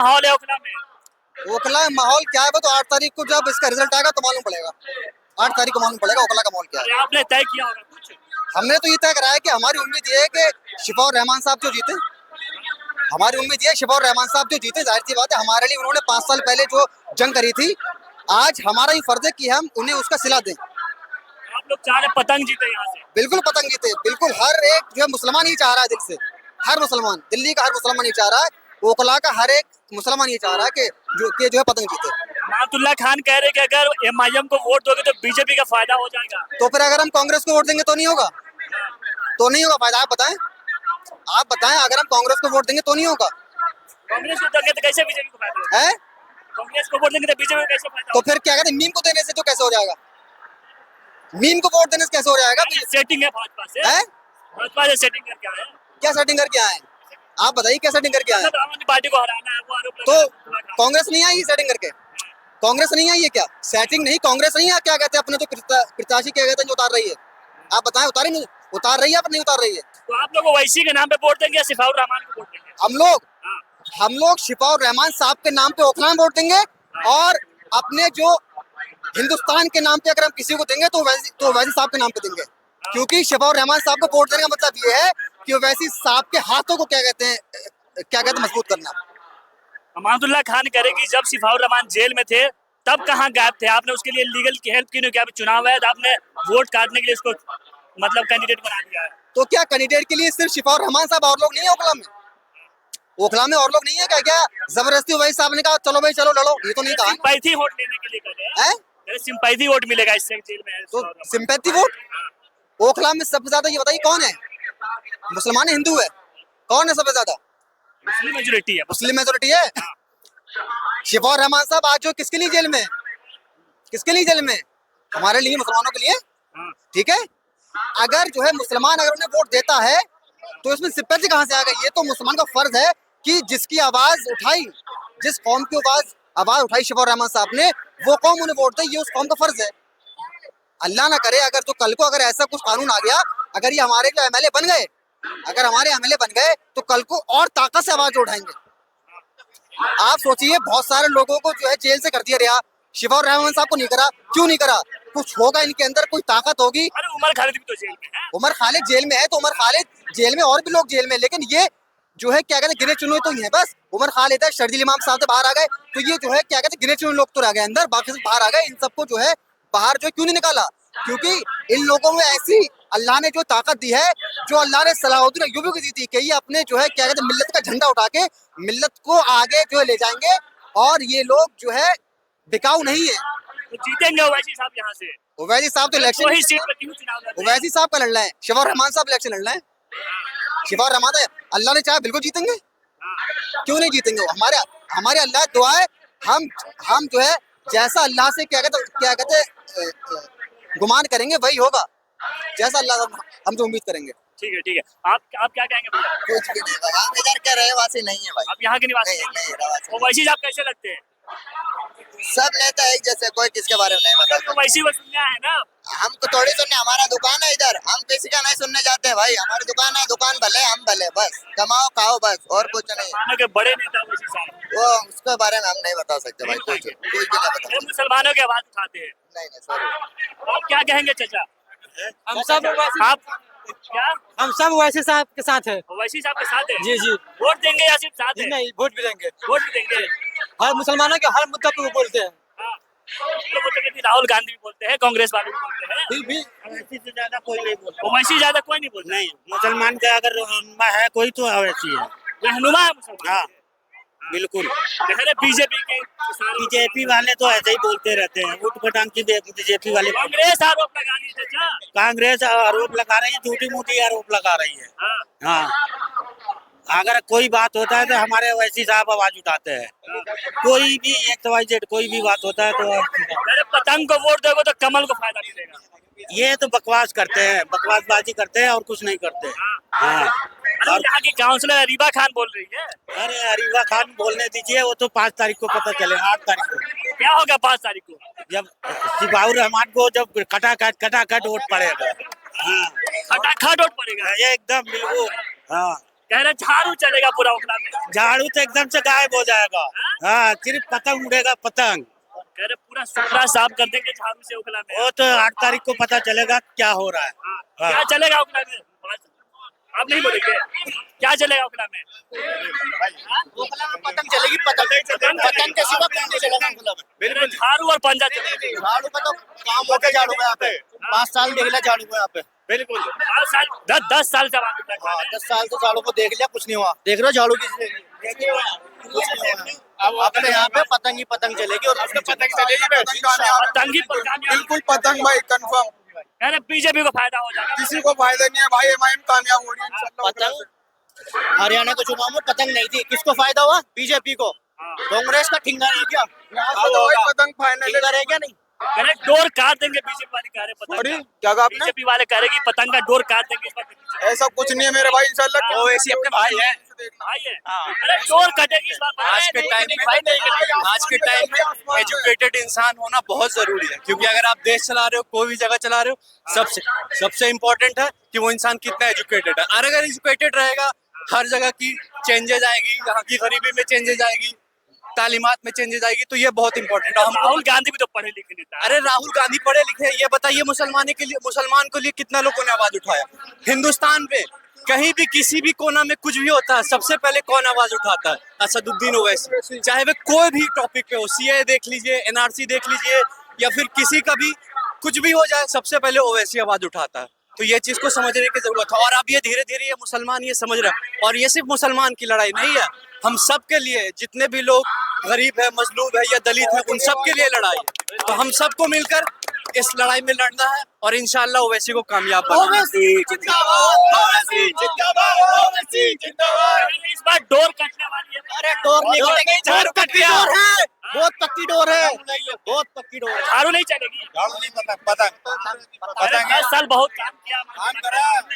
माहौल है ओखला में? ओखला में माहौल क्या है वो तो 8 तारीख को जब इसका रिजल्ट आएगा तो मालूम पड़ेगा। 8 तारीख को मालूम पड़ेगा ओखला का माहौल क्या है। अरे आपने तय किया होगा कुछ? हमने तो ये तय करा है कि हमारी उम्मीद ये है कि शिफाउर रहमान साहब जो जीते, हमारी उम्मीद ये है शिफाउर रहमान साहब जो जीते। जाहिर सी बात है हमारे लिए उन्होंने 5 साल पहले जो जंग करी थी, आज हमारा ही फर्ज है कि हम उन्हें उसका सिला दें। आप लोग चाह रहे पतंग जीते यहाँ से? बिल्कुल पतंग जीते, बिल्कुल हर एक जो है मुसलमान ही चाह रहा है दिल से। हर मुसलमान, दिल्ली का हर मुसलमान ये चाह रहा है, ओखला का हर एक मुसलमान ये चाह रहा है कि जो है पतंग जीते। मातुल्लाह खान कह रहे कि अगर एमआईएम को वोट दोगे तो बीजेपी का फायदा हो जाएगा। तो फिर अगर हम कांग्रेस को वोट देंगे तो नहीं होगा? तो नहीं होगा फायदा? आप बताएं अगर हम कांग्रेस को वोट देंगे तो नहीं होगा? कांग्रेस को देंगे तो कैसे बीजेपी को फायदा होगा? है कांग्रेस को वोट देंगे तो बीजेपी को कैसे फायदा तो होगा? फिर क्या कहते हैं, मीम को देने से तो कैसे हो जाएगा? मीम को वोट देने से कैसे हो जाएगा? सेटिंग है भाजपा से? है भाजपा से सेटिंग करके आए हैं। क्या सेटिंग करके आए हैं? आप बताइए क्या सेटिंग करके आए हैं? मतलब आम आदमी पार्टी को हराना है वो आरोप तो लगा रहे हैं। कांग्रेस नहीं आई सेटिंग करके? कांग्रेस नहीं आई है क्या? सेटिंग नहीं, कांग्रेस नहीं है क्या कहते हैं अपने तो प्रत्याशी क्या कहते हैं जो उतार रही है? आप बताएं उतारी नहीं, उतार रही है पर नहीं उतार रही है? तो आप लोग वैसी के नाम पे वोट देंगे या सिफाउर रहमान को वोट देंगे? हम लोग शिफाउर रहमान साहब के नाम पे ओखला में वोट देंगे, और अपने जो हिंदुस्तान के नाम पे अगर हम किसी को देंगे तो वैसी साहब के नाम पे देंगे। क्योंकि शिफाउर रहमान साहब को वोट देने का मतलब ये है कि वैसी साहब के हाथों को क्या कहते हैं मजबूत करना। अमानुल्लाह खान करे कि जब सिफाउर रहमान जेल में थे तब कहाँ गायब थे? आपने उसके लिए लीगल की हेल्प क्यों नहीं किया? अभी चुनाव है तो आपने वोट काटने के लिए इसको मतलब कैंडिडेट बना दिया है। तो क्या कैंडिडेट के लिए सिर्फ शिफाउर रहमान साहब और लोग नहीं है ओखला में? ओखला में और लोग नहीं है क्या? क्या जबरदस्ती वही साहब ने कहा चलो भाई चलो लड़ो? ये तो नहीं कहा। सिंपैथी वोट लेने के लिए कर है सिंपैथी वोट मिलेगा इससे जेल में है तो सिंपैथी वोट ओखला में सबसे ज्यादा ये बताइए कौन है? मुसलमान है, हिंदू है? कौन है सबसे ज्यादा? मुस्लिम मेजोरिटी है। मुस्लिम मेजोरिटी है। शिफाउर रहमान साहब आज जो किसके लिए जेल में? किसके लिए जेल में? हमारे लिए, मुसलमानों के लिए। ठीक है, अगर जो है मुसलमान अगर उन्हें वोट देता है तो इसमें सिंपैथी कहाँ से आ गई? ये तो मुसलमान का फर्ज है कि जिसकी आवाज उठाई, जिस कौम की आवाज उठाई शिफाउर रहमान साहब ने, वो कौम उन्हें वोट दे, ये उस कौम का फर्ज है। अल्लाह ना करे अगर तो कल को अगर ऐसा कुछ कानून आ गया, अगर ये हमारे जो एमएलए बन गए, अगर हमारे एमएलए बन गए तो कल को और ताकत से आवाज उठाएंगे। आप सोचिए बहुत सारे लोगों को जो है जेल से कर दिया रिहा, शिफाउर रहमान साहब को नहीं करा, क्यों नहीं करा? कुछ होगा इनके अंदर, कोई ताकत होगी। अरे उमर खालिद भी तो जेल में है। उमर खालिद जेल में है तो उमर खालिद जेल में, और भी लोग जेल में, लेकिन ये जो है क्या कहते हैं गिने चुने तो ही है बस। उमर खालिद है, शर्जील इमाम साहब से बाहर आ गए तो ये जो है क्या कहते हैं गिने चुने लोग तो रह गए अंदर, बाकी सब बाहर आ गए। इन सबको जो है बाहर जो क्यों नहीं निकाला? क्योंकि इन लोगों में ऐसी अल्लाह ने जो ताकत दी है, जो अल्लाह ने सलाहुद्दीन अय्यूबी को दी थी कि ये अपने जो है क्या कहते हैं मिल्लत का झंडा उठा के मिल्लत को आगे जो है ले जाएंगे, और ये लोग जो है बिकाऊ नहीं है। तो जीतेंगे ओवैसी साहब यहाँ से। ओवैसी साहब तो इलेक्शन, वही सीट पर क्यों चुनाव लड़ रहे हैं? ओवैसी साहब का लड़ना है, शिफाउर रहमान साहब इलेक्शन लड़ना है। शिफाउर रहमान है, अल्लाह ने चाहे बिल्कुल जीतेंगे, क्यों नहीं जीतेंगे? हमारे अल्लाह दुआ है, हम जो है जैसा अल्लाह से क्या कहते गुमान करेंगे वही होगा, जैसा अल्लाह हम जो उम्मीद करेंगे। ठीक है। आप क्या कहेंगे भैया? कुछ भी नहीं भाई, हम इधर के रहवासी नहीं है भाई। आप यहाँ के निवासी नहीं रहवासी। ओवैसी साहब कैसे लगते हैं? सब नेता एक जैसे, कोई किसके बारे में नहीं तो बता। वैसी वो सुनना है ना। हमको थोड़ी सुनने, हमारा दुकान है इधर, हम किसी का नहीं सुनने जाते हैं भाई। हमारी दुकान है, दुकान भले हम भले, बस कमाओ खाओ बस, और कुछ नहीं। मुसलमानों के बड़े नेता ओवैसी साहब, वो उसके बारे में हम नहीं बता सकते भाई, कुछ भी नहीं बता। ये मुसलमानों की आवाज उठाते हैं। नहीं सॉरी। आप क्या कहेंगे चाचा? हम सब आप क्या हम सब वैसे साहब के साथ है। ओवैसी साहब के साथ है? जी जी। वोट देंगे या सिर्फ साथ है? नहीं, वोट भी देंगे। वोट भी देंगे। हर मुसलमानों के हर मुद्दा पे वो बोलते हैं। हाँ। तो वो तो कहते हैं, राहुल गांधी भी बोलते हैं, कांग्रेस वाले भी बोलते हैं। फिर भी अवैसी से ज्यादा कोई नहीं बोलता। ओवैसी ज्यादा कोई नहीं बोलता। नहीं, मुसलमान का अगर रहनुमा है कोई तो अवैसी है। रहनुमा है मुसलमान। हाँ बिल्कुल। बीजेपी के सारे बीजेपी वाले तो ऐसे ही बोलते रहते हैं, उठ पटांग की बीजेपी वाले। कांग्रेस आरोप लगा रही है चाचा। कांग्रेस आरोप लगा रही है, झूठी मूठी आरोप लगा रही है। हाँ। हाँ, अगर कोई बात होता है तो हमारे वैसी साहब आवाज उठाते हैं। कोई भी XYZ कोई भी बात होता है तो अरे पतंग को वोट दोगे तो कमल को फायदा मिलेगा। ये तो बकवास करते हैं, बकवासबाजी करते हैं और कुछ नहीं करते। हाँ, और यहाँ की काउंसलर अरीबा खान बोल रही है। अरे अरीबा खान बोलने दीजिए, वो तो 5 तारीख को पता चले, 8 तारीख को। क्या होगा 5 तारीख को? जब शिफाउर रहमान को जब खटाखट वोट पड़ेगा। हाँ, खटाखट वोट पड़ेगा। ये एकदम बिल्कुल। हाँ, कह रहे झाड़ू चलेगा पूरा ओखला में। झाड़ू तो एकदम से गायब हो जाएगा। हाँ, सिर्फ पतंग उड़ेगा, पतंग। कह रहे पूरा सुथरा साफ कर देंगे झाड़ू से ओखला में। वो तो 8 तारीख को पता चलेगा क्या हो रहा है। हाँ। क्या चलेगा ओखला में? आप नहीं बोलेंगे क्या चलेगा ओखला में? ओखला में पतंग चलेगी, पतंग के सिवा कुछ नहीं चलेगा ओखला में। बिल्कुल झाड़ू और पंजा चलेगा। झाड़ू का तो काम हो गया, झाड़ू का यहाँ पे 5 साल देख लिया झाड़ू को यहाँ पे। बिल्कुल 10 साल से बात कर रहे हाँ, हैं। 10 साल से झाड़ू को देख लिया, कुछ नहीं हुआ। देख रहे हो झाड़ू की अपने यहाँ पे पतंग ही पतंग चलेगी और पतंग चलेगी, पतंगी बिल्कुल पतंग भाई कंफर्म। कह रहे बीजेपी को फायदा हो जाएगा। किसी को फायदा नहीं है भाई, एमआईएम कामयाब हो रही है इंशाल्लाह। पतंग हरियाणा के चुनाव में पतंग नहीं थी, किसको फायदा हुआ? बीजेपी को। कांग्रेस का ठिंगा है क्या? यहाँ से तो भाई पतंग फाइनल ठिंगा है क्या? नहीं। कह रहे डोर काट देंगे बीजेपी वाले, कह रहे सॉरी, पतंग क्या कहा आपने? बीजेपी वाले कह रहे कि पतंग का डोर काट देंगे इस बार। ऐसा कुछ नहीं है मेरे भाई, इंशाल्लाह। वो ऐसे अपने भाई है। भाई है अरे डोर कटेगी इस बार। आज के टाइम में एजुकेटेड इंसान होना बहुत जरूरी है, क्योंकि अगर आप देश चला रहे हो, कोई भी जगह चला रहे हो, सबसे इम्पोर्टेंट है कि वो इंसान कितना एजुकेटेड है। और अगर एजुकेटेड रहेगा, हर जगह की चेंजेस आएगी, यहाँ की गरीबी में चेंजेस आएगी, तालीमात में चेंजेस आएगी, तो ये बहुत इंपॉर्टेंट है। हम राहुल गांधी भी तो पढ़े लिखे नेता है। अरे राहुल गांधी पढ़े लिखे हैं, ये बताइए मुसलमान को लिए कितना लोगों ने आवाज उठाया? हिंदुस्तान में कहीं भी किसी भी कोना में कुछ भी होता है, सबसे पहले कौन आवाज उठाता है? असदुद्दीन ओवैसी। चाहे वे कोई भी टॉपिक पे हो, सीए देख लीजिए, एनआरसी देख लीजिए, या फिर किसी का भी कुछ भी हो जाए, सबसे पहले ओवैसी आवाज उठाता है। तो ये चीज को समझने की जरूरत है। और अब ये धीरे धीरे ये मुसलमान ये समझ रहे हैं। और ये सिर्फ मुसलमान की लड़ाई नहीं है, हम सब के लिए, जितने भी लोग गरीब है, मजलूम है या दलित है, उन सब के लिए लड़ाई है। तो हम सबको मिलकर इस लड़ाई में लड़ना है और इंशाल्लाह ओवैसी को कामयाब बनाना है। इस बार डोर कटने वाली है। अरे डोर नहीं कटेगी, झाड़ू का डोर है, बहुत पक्की डोर है, बहुत पक्की डोर है। झाड़ू नहीं चलेगी। अरे 10 साल बहुत काम किया।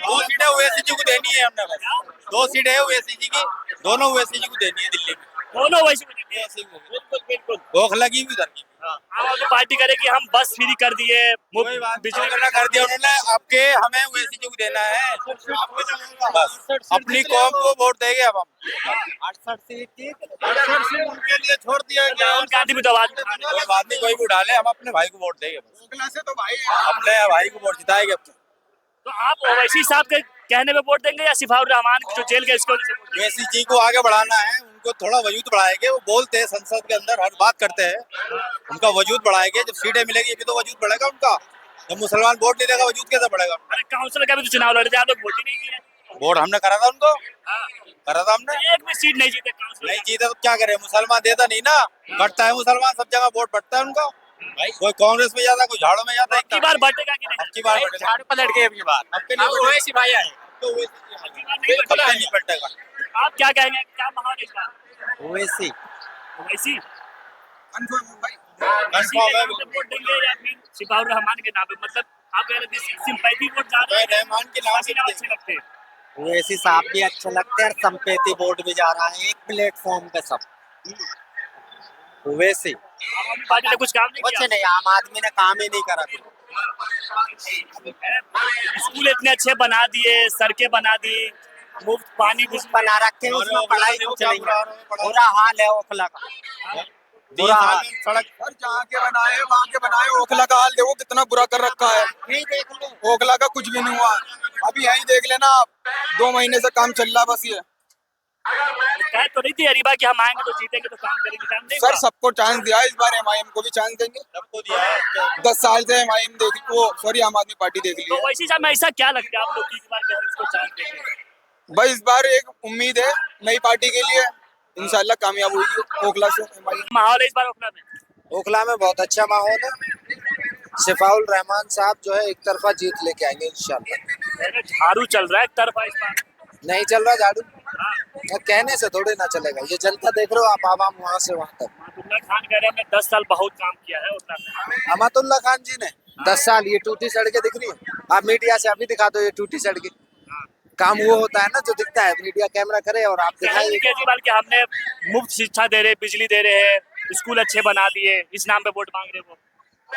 2 सीटें ओवैसी जी को देनी है हमने, बस 2 सीटें है ओवैसी जी की, दोनों ओवैसी जी को देनी है दिल्ली में। दोनों वैसे बिल्कुल बिल्कुल ओखला की भी उधर की। हम अपनी पार्टी करे कि हम बस फ्री कर दिए, कोई बात बिजली करना कर दिया उन्होंने, आपके हमें ओवैसी जी को देना है, बस अपनी कौम को वोट देंगे अब हम। 68 सीट थी, 68 सीट उनके लिए छोड़ दिया गया। राहुल गांधी भी तो आवाज उठा रहे हैं। कोई बात नहीं, कोई भी डाले, हम अपने भाई को वोट देंगे, ओखला से तो भाई अपने भाई को वोट जिताएंगे। तो आप ओवैसी साहब के कहने पे वोट देंगे या सिफाउर रहमान जो जेल गए इसको वजह से वोट देंगे? ओवैसी जी को आगे बढ़ाना है, उनको थोड़ा वजूद बढ़ाएंगे। वो बोलते हैं संसद के अंदर, हर बात करते हैं, उनका वजूद बढ़ाएंगे। जब सीटें मिलेगी ये भी तो वजूद बढ़ेगा उनका। जब मुसलमान वोट नहीं देगा, वजूद कैसे बढ़ेगा? अरे काउंसिलर का भी तो चुनाव लड़ रहे थे, आप लोग वोट ही नहीं किए। वोट हमने करा था उनको, करा था हमने। एक भी सीट नहीं जीते काउंसिलर। नहीं जीता तो क्या करे, मुसलमान देता नहीं ना, बढ़ता है मुसलमान, सब जगह वोट बढ़ता है उनका। कोई कांग्रेस में जाता है, कोई झाड़ू में जाता है। की बार बढ़ेगा कि नहीं? अब की बार बढ़ेगा। झाड़ू पर लड़ गए अब की बार। अब के लिए ओवैसी भाई आए तो बिल्कुल नहीं बढ़ेगा। आप क्या कहेंगे, क्या माहौल है इस बार? ओवैसी ओवैसी कंफर्म है भाई। कंफर्म है। वोट देंगे या फिर सिफाउर रहमान के नाम पे? मतलब आप कह रहे थे सिंपैथी वोट ज्यादा है, रहमान के नाम से अच्छे लगते हैं। ओवैसी साहब भी अच्छे लगते हैं और संपेती वोट भी जा रहा है एक प्लेटफॉर्म पे सब। ओवैसी आम आदमी पार्टी ने कुछ काम नहीं कुछ किया। नहीं, आम आदमी ने काम ही नहीं करा। स्कूल इतने अच्छे बना दिए, सड़कें बना दी, मुफ्त पानी भी बना रखे हैं, उसमें पढ़ाई नहीं चल रही है। बुरा हाल है ओखला का, बुरा हाल। सड़क और जहाँ के बनाए वहाँ के बनाए, ओखला का हाल देखो कितना बुरा कर रखा है। नहीं देख लो, ओखला का कुछ भी नहीं हुआ। अभी यही देख लेना आप, 2 महीने से काम चल रहा बस ये। कह तो नहीं थी अरीबा कि हम आएंगे तो जीतेंगे तो काम करेंगे, काम नहीं सर हुआ। सबको चांस दिया है, इस बार एमआईएम को भी चांस देंगे। सबको दिया है। 10 साल से एमआईएम देख वो सॉरी आम आदमी पार्टी देख ली तो है। वैसे साहब ऐसा क्या लगता है आप लोग की इस बार कह रहे हैं इसको चांस देंगे? भाई इस बार एक उम्मीद है नई पार्टी के लिए, इंशाल्लाह कामयाब होगी ओखला से एमआईएम। माहौल है इस बार ओखला में? ओखला में बहुत अच्छा माहौल है। सिफाउल रहमान साहब जो है एक तरफा जीत लेके आएंगे इंशाल्लाह। झाड़ू चल रहा है एक तरफा इस बार। नहीं चल रहा झाड़ू, कहने से थोड़े ना चलेगा। ये जनता देख रहे हो आप, आवाम वहाँ से वहाँ तक। अमातुल्लाह खान कह रहे हैं हमने 10 साल बहुत काम किया है ओखला में। अमातुल्लाह खान जी ने 10 साल, ये टूटी सड़कें दिख रही है, आप मीडिया से अभी दिखा दो ये टूटी सड़कें। काम वो होता है ना जो दिखता है, मीडिया कैमरा करे और आप दिखाइए। केजरीवाल के हमने मुफ्त शिक्षा दे रहे, बिजली दे रहे हैं, स्कूल अच्छे बना दिए, इस नाम पे वोट मांग रहे वो।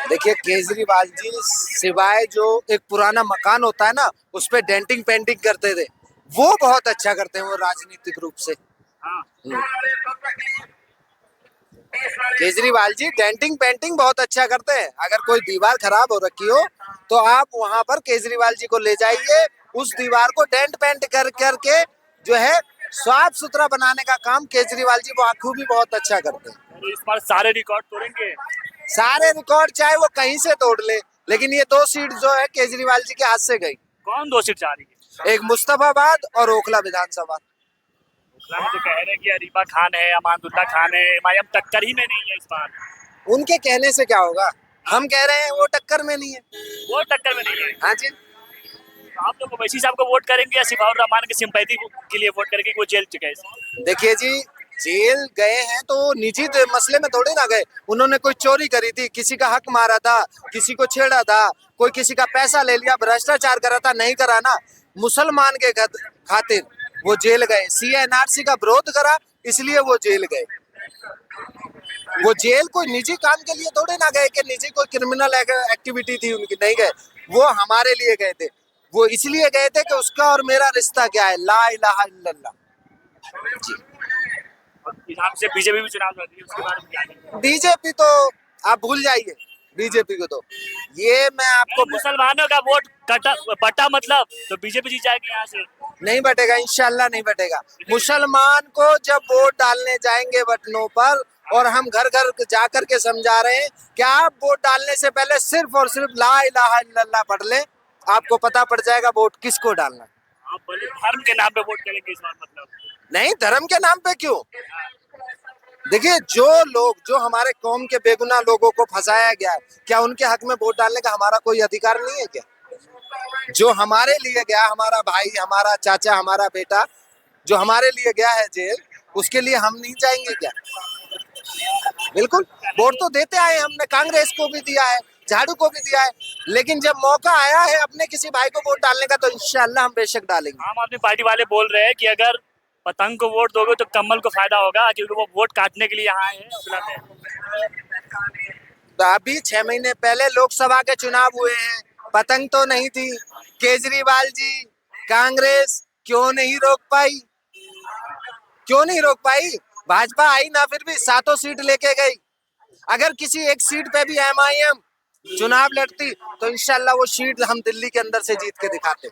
देखिए केजरीवाल जी सिवाय जो एक पुराना मकान होता है ना उस पे डेंटिंग पेंटिंग करते थे, वो बहुत अच्छा करते हैं, वो राजनीतिक रूप से। हाँ। केजरीवाल जी डेंटिंग पेंटिंग बहुत अच्छा करते हैं। अगर कोई दीवार खराब हो रखी हो तो आप वहां पर केजरीवाल जी को ले जाइए, उस दीवार को डेंट पेंट कर करके जो है साफ सुथरा बनाने का काम केजरीवाल जी बखूबी बहुत अच्छा करते हैं। तो इस बार सारे रिकॉर्ड तोड़ेंगे। सारे रिकॉर्ड चाहे वो कहीं से तोड़ ले, लेकिन ये 2 सीट जो है केजरीवाल जी के हाथ से गई। कौन 2 सीट जा रही है? एक मुस्तफाबाद और ओखला विधानसभा। ओखला में तो कह रहे हैं कि अरीबा खान है, अमानुल्लाह खान है, एमआईएम टक्कर ही में नहीं है इस बार। उनके कहने से क्या होगा, हम कह रहे हैं वो टक्कर में नहीं है। वो टक्कर में नहीं है। हाँ जी। आप लोग ओवैसी साहब को वोट करेंगे या सिफाउर रहमान की सिंपैथी के लिए वोट करेंगे? वो जेल चुके हैं। देखिए जी, जेल गए हैं तो निजी मसले में थोड़ी ना गए। उन्होंने कोई चोरी करी थी, किसी का हक मारा था, किसी को छेड़ा था, कोई किसी का पैसा ले लिया, भ्रष्टाचार करा था, नहीं करा ना। मुसलमान के खातिर वो जेल गए, सीएनआरसी का विरोध करा इसलिए वो जेल गए। वो जेल कोई निजी काम के लिए थोड़े ना गए कि निजी कोई क्रिमिनल एक्टिविटी थी उनकी, नहीं गए। वो हमारे लिए गए थे। वो इसलिए गए थे कि उसका और मेरा रिश्ता क्या है, ला इलाहा इल्लल्लाह जी। यहाँ से बीजेपी भी चुनाव लड़ रही है, उसके बारे में क्या कहेंगे? बीजेपी तो आप भूल जाइए, बीजेपी को तो ये मैं आपको मुसलमानों का वोट बटा मतलब तो बीजेपी जीत जाएगी यहाँ से। नहीं बटेगा, इंशाल्लाह नहीं बटेगा। मुसलमान को जब वोट डालने जाएंगे बटनों पर, और हम घर घर जाकर के समझा रहे हैं कि आप वोट डालने से पहले सिर्फ और सिर्फ ला इलाहा इल्लल्लाह पढ़ लें, आपको पता पड़ जाएगा वोट किसको डालना। आप बोले धर्म के नाम पे वोट करेंगे इस बार मतलब? नहीं, धर्म के नाम पे क्यों। देखिए, जो हमारे कौम के बेगुनाह लोगों को फंसाया गया है, क्या उनके हक में वोट डालने का हमारा कोई अधिकार नहीं है क्या? जो हमारे लिए गया, हमारा भाई, हमारा चाचा, हमारा बेटा जो हमारे लिए गया है जेल, उसके लिए हम नहीं जाएंगे क्या? बिल्कुल, वोट तो देते आए हमने, कांग्रेस को भी दिया है, झाड़ू को भी दिया है, लेकिन जब मौका आया है अपने किसी भाई को वोट डालने का तो इंशाल्लाह हम बेशक डालेंगे। आम आदमी पार्टी वाले बोल रहे हैं कि अगर पतंग को वोट दोगे तो कमल को फायदा होगा, क्योंकि वो वोट काटने के लिए यहाँ आए हैं ओखला में। तो अभी 6 महीने पहले लोकसभा के चुनाव हुए हैं, पतंग तो नहीं थी। केजरीवाल जी, कांग्रेस क्यों नहीं रोक पाई? क्यों नहीं रोक पाई? भाजपा आई ना, फिर भी 7 सीट लेके गई। अगर किसी एक सीट पे भी एमआईएम चुनाव लड़ती तो इंशाल्लाह वो सीट हम दिल्ली के अंदर से जीत के दिखाते।